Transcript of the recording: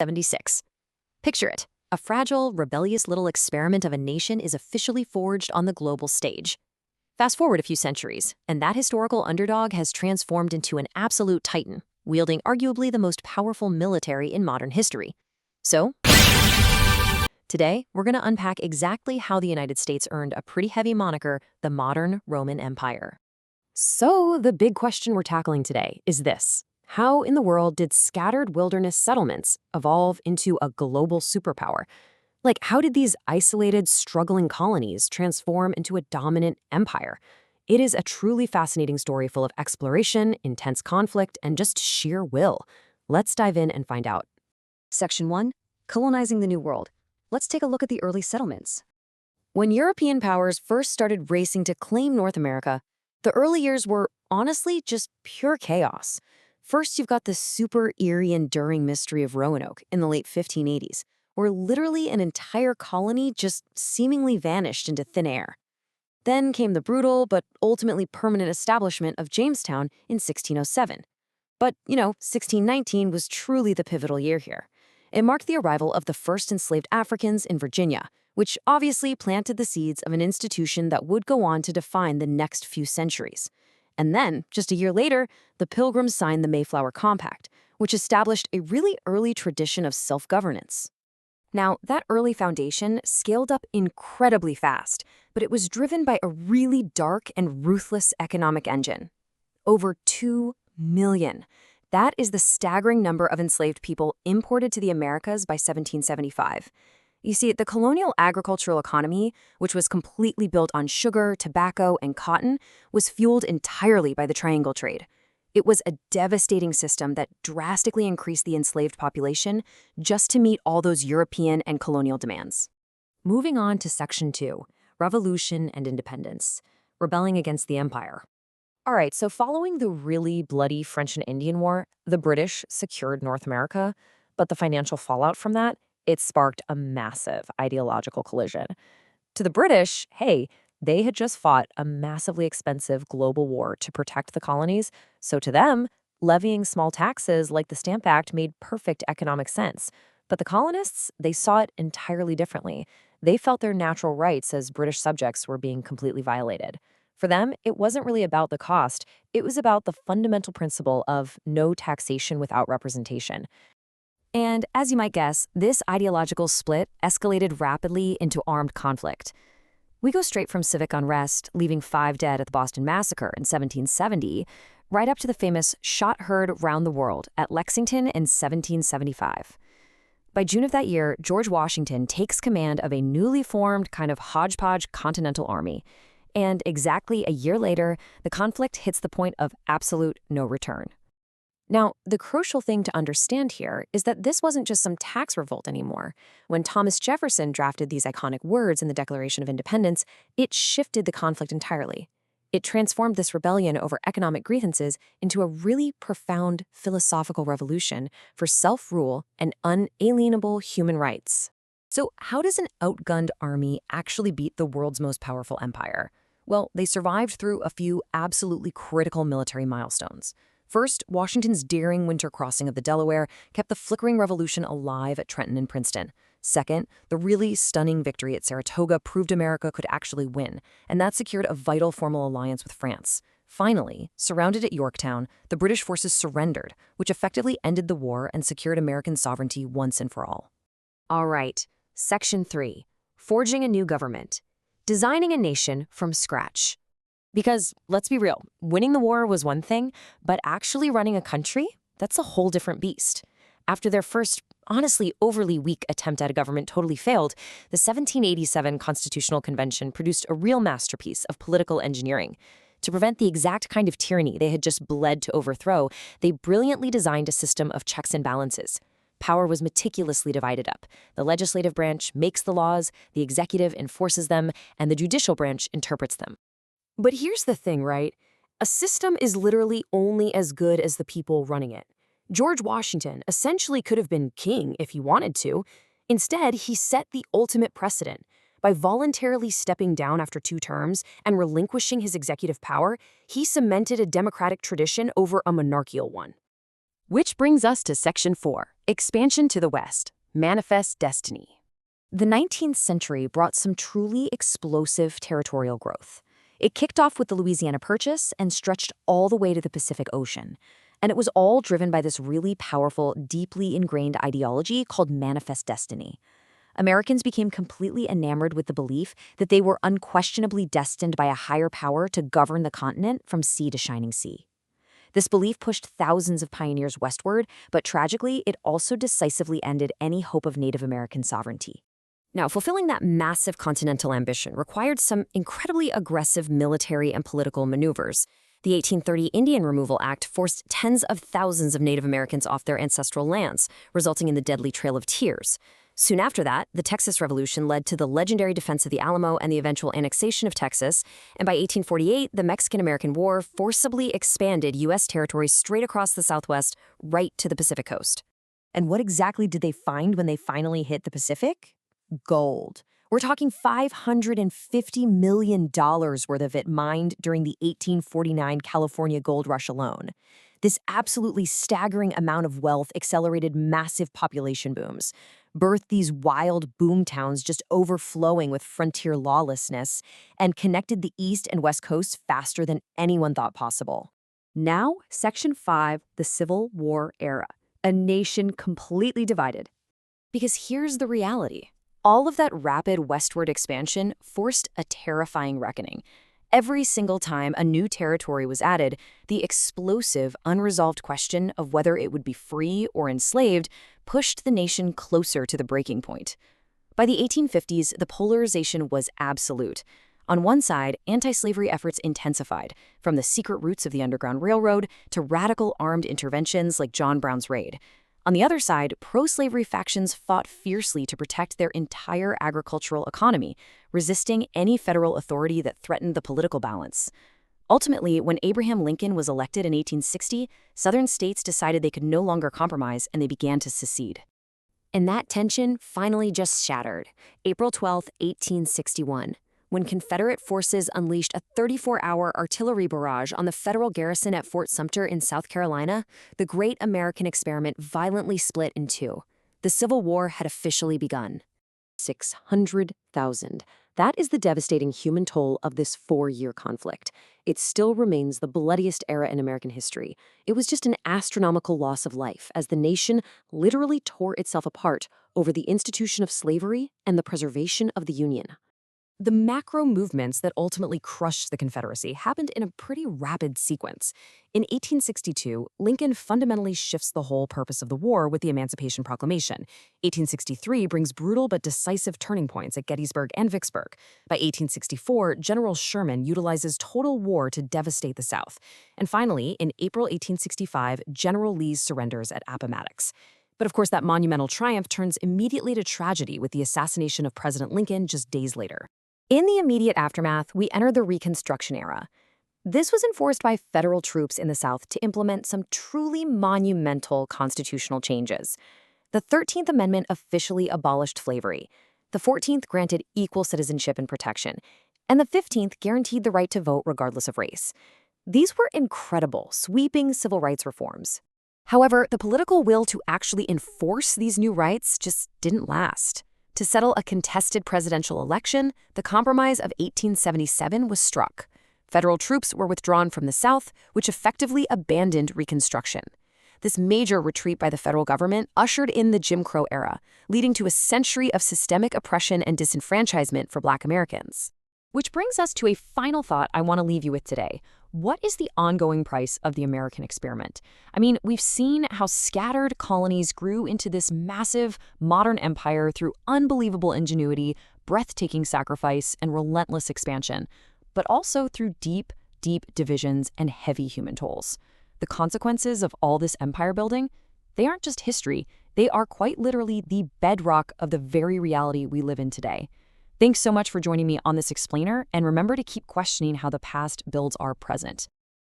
76. Picture it. A fragile, rebellious little experiment of a nation is officially forged on the global stage. Fast forward a few centuries, and that historical underdog has transformed into an absolute titan, wielding arguably the most powerful military in modern history. So, today, we're going to unpack exactly how the United States earned a pretty heavy moniker, the modern Roman Empire. So, the big question we're tackling today is this. How in the world did scattered wilderness settlements evolve into a global superpower? Like, how did these isolated, struggling colonies transform into a dominant empire? It is a truly fascinating story full of exploration, intense conflict, and just sheer will. Let's dive in and find out. Section 1. Colonizing the New World. Let's take a look at the early settlements. When European powers first started racing to claim North America, the early years were honestly just pure chaos. First, you've got the super eerie, enduring mystery of Roanoke in the late 1580s, where literally an entire colony just seemingly vanished into thin air. Then came the brutal but ultimately permanent establishment of Jamestown in 1607. But, 1619 was truly the pivotal year here. It marked the arrival of the first enslaved Africans in Virginia, which obviously planted the seeds of an institution that would go on to define the next few centuries. And then, just a year later, the Pilgrims signed the Mayflower Compact, which established a really early tradition of self-governance. Now, that early foundation scaled up incredibly fast, but it was driven by a really dark and ruthless economic engine. Over 2 million. That is the staggering number of enslaved people imported to the Americas by 1775. You see, the colonial agricultural economy, which was completely built on sugar, tobacco, and cotton, was fueled entirely by the triangle trade. It was a devastating system that drastically increased the enslaved population just to meet all those European and colonial demands. Moving on to Section 2, Revolution and Independence, rebelling against the Empire. All right, so following the really bloody French and Indian War, the British secured North America, but the financial fallout from that, it sparked a massive ideological collision. To the British, hey, they had just fought a massively expensive global war to protect the colonies, so to them, levying small taxes like the Stamp Act made perfect economic sense. But the colonists, they saw it entirely differently. They felt their natural rights as British subjects were being completely violated. For them, it wasn't really about the cost, it was about the fundamental principle of no taxation without representation. And as you might guess, this ideological split escalated rapidly into armed conflict. We go straight from civic unrest, leaving 5 dead at the Boston Massacre in 1770, right up to the famous shot heard round the world at Lexington in 1775. By June of that year, George Washington takes command of a newly formed kind of hodgepodge Continental Army. And exactly a year later, the conflict hits the point of absolute no return. Now, the crucial thing to understand here is that this wasn't just some tax revolt anymore. When Thomas Jefferson drafted these iconic words in the Declaration of Independence, it shifted the conflict entirely. It transformed this rebellion over economic grievances into a really profound philosophical revolution for self-rule and unalienable human rights. So how does an outgunned army actually beat the world's most powerful empire? Well, they survived through a few absolutely critical military milestones. First, Washington's daring winter crossing of the Delaware kept the flickering revolution alive at Trenton and Princeton. Second, the really stunning victory at Saratoga proved America could actually win, and that secured a vital formal alliance with France. Finally, surrounded at Yorktown, the British forces surrendered, which effectively ended the war and secured American sovereignty once and for all. All right, Section 3. Forging a new government. Designing a nation from scratch. Because, let's be real, winning the war was one thing, but actually running a country, that's a whole different beast. After their first, honestly overly weak attempt at a government totally failed, the 1787 Constitutional Convention produced a real masterpiece of political engineering. To prevent the exact kind of tyranny they had just bled to overthrow, they brilliantly designed a system of checks and balances. Power was meticulously divided up. The legislative branch makes the laws, the executive enforces them, and the judicial branch interprets them. But here's the thing, right? A system is literally only as good as the people running it. George Washington essentially could have been king if he wanted to. Instead, he set the ultimate precedent. By voluntarily stepping down after 2 terms and relinquishing his executive power, he cemented a democratic tradition over a monarchical one. Which brings us to Section 4, Expansion to the West, Manifest Destiny. The 19th century brought some truly explosive territorial growth. It kicked off with the Louisiana Purchase and stretched all the way to the Pacific Ocean. And it was all driven by this really powerful, deeply ingrained ideology called manifest destiny. Americans became completely enamored with the belief that they were unquestionably destined by a higher power to govern the continent from sea to shining sea. This belief pushed thousands of pioneers westward, but tragically, it also decisively ended any hope of Native American sovereignty. Now, fulfilling that massive continental ambition required some incredibly aggressive military and political maneuvers. The 1830 Indian Removal Act forced tens of thousands of Native Americans off their ancestral lands, resulting in the deadly Trail of Tears. Soon after that, the Texas Revolution led to the legendary defense of the Alamo and the eventual annexation of Texas, and by 1848, the Mexican-American War forcibly expanded U.S. territories straight across the Southwest, right to the Pacific coast. And what exactly did they find when they finally hit the Pacific? Gold. We're talking $550 million worth of it mined during the 1849 California gold rush alone. This absolutely staggering amount of wealth accelerated massive population booms, birthed these wild boom towns just overflowing with frontier lawlessness, and connected the East and West Coasts faster than anyone thought possible. Now, Section 5, the Civil War era, a nation completely divided. Because here's the reality. All of that rapid westward expansion forced a terrifying reckoning. Every single time a new territory was added, the explosive, unresolved question of whether it would be free or enslaved pushed the nation closer to the breaking point. By the 1850s, the polarization was absolute. On one side, anti-slavery efforts intensified, from the secret routes of the Underground Railroad to radical armed interventions like John Brown's raid. On the other side, pro-slavery factions fought fiercely to protect their entire agricultural economy, resisting any federal authority that threatened the political balance. Ultimately, when Abraham Lincoln was elected in 1860, Southern states decided they could no longer compromise and they began to secede. And that tension finally just shattered, April 12, 1861. When Confederate forces unleashed a 34-hour artillery barrage on the federal garrison at Fort Sumter in South Carolina, the great American experiment violently split in two. The Civil War had officially begun. 600,000. That is the devastating human toll of this 4-year conflict. It still remains the bloodiest era in American history. It was just an astronomical loss of life as the nation literally tore itself apart over the institution of slavery and the preservation of the Union. The macro movements that ultimately crushed the Confederacy happened in a pretty rapid sequence. In 1862, Lincoln fundamentally shifts the whole purpose of the war with the Emancipation Proclamation. 1863 brings brutal but decisive turning points at Gettysburg and Vicksburg. By 1864, General Sherman utilizes total war to devastate the South. And finally, in April 1865, General Lee surrenders at Appomattox. But of course, that monumental triumph turns immediately to tragedy with the assassination of President Lincoln just days later. In the immediate aftermath, we enter the Reconstruction era. This was enforced by federal troops in the South to implement some truly monumental constitutional changes. The 13th Amendment officially abolished slavery. The 14th granted equal citizenship and protection. And the 15th guaranteed the right to vote regardless of race. These were incredible, sweeping civil rights reforms. However, the political will to actually enforce these new rights just didn't last. To settle a contested presidential election, the Compromise of 1877 was struck. Federal troops were withdrawn from the South, which effectively abandoned Reconstruction. This major retreat by the federal government ushered in the Jim Crow era, leading to a century of systemic oppression and disenfranchisement for Black Americans. Which brings us to a final thought I want to leave you with today. What is the ongoing price of the American experiment? I mean, we've seen how scattered colonies grew into this massive modern empire through unbelievable ingenuity, breathtaking sacrifice, and relentless expansion, but also through deep, deep divisions and heavy human tolls. The consequences of all this empire building, they aren't just history, they are quite literally the bedrock of the very reality we live in today. Thanks so much for joining me on this explainer, and remember to keep questioning how the past builds our present.